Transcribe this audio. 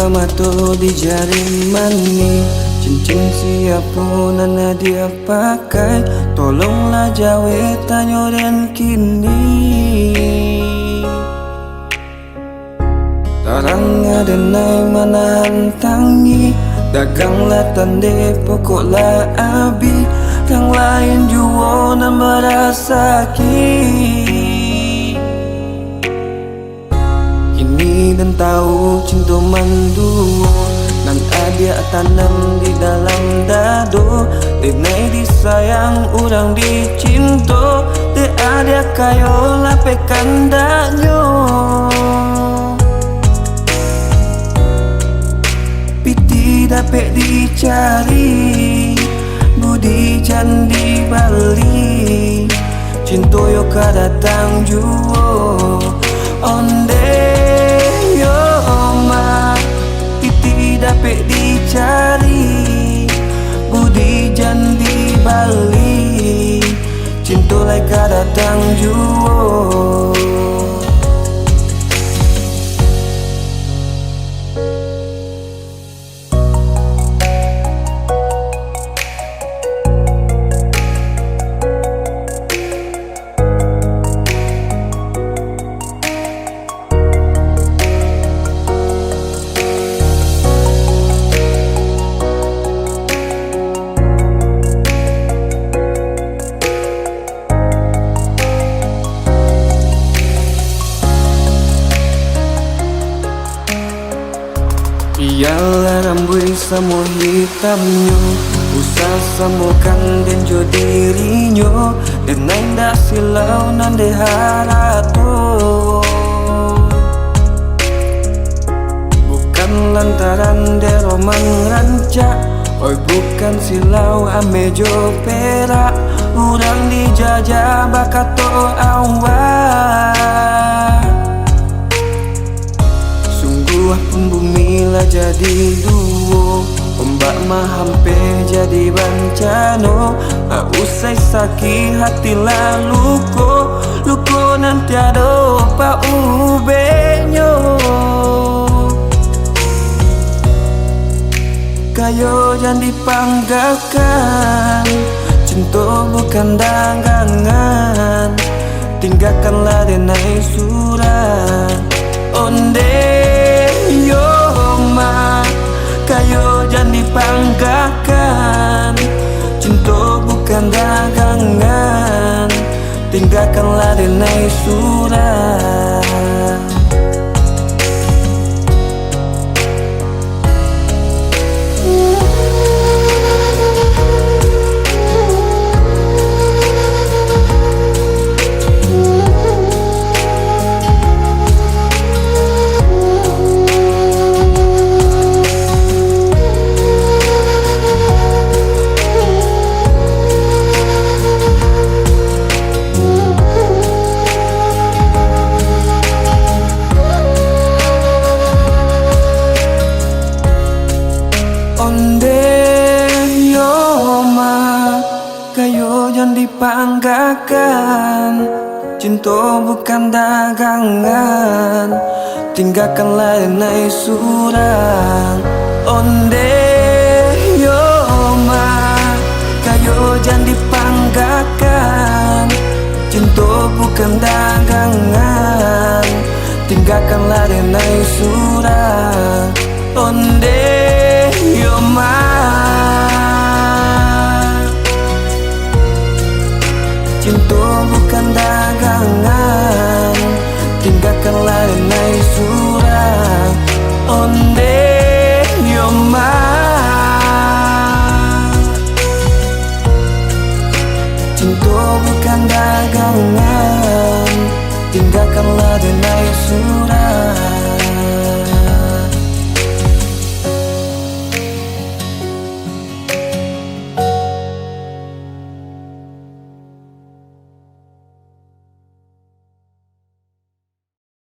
mato di jari mani, cincin siapa nana dia pakai. Tolonglah jawe tanyo dan kini. Tarang ada nai mana hantangi, daganglah tande pokoklah abi. Yang lain juo nan merasaki. Kini dan tahu cinta mandu nan ada tanam di dalam dado. Denai disayang orang dicinta, te ada kayo lapekan danyo. Piti dapat dicari, budi candi Bali. Cinta yo kadatang juo onde yo ma. Piti dapat dicari, budi candi Bali. Cinta lai kadatang juo. Ialah rambut samo hitamnya, usah samokan dan jo dirinya. Dan nanda silau nande harato, bukan lantaran de roman rancak. Oi bukan silau amejo perak, urang dijajah bakato awak. Pun bumi lah jadi duo, ombak mahampe jadi bencana. Usai sakit hati lalu luko nanti ada pa ubenyo. Kayo jangan dipanggakan, cinta bukan dagangan. Tinggalkanlah denai surat onde yo ma. Kayo jangan dipanggakan, cinta bukan dagangan. Tinggalkanlah denai surat. Kayo jangan dipanggakan, cinta bukan dagangan. Tinggalkanlah denai surang onde yo ma. Kayo jangan dipanggakan, cinta bukan dagangan. Tinggalkanlah denai surang onde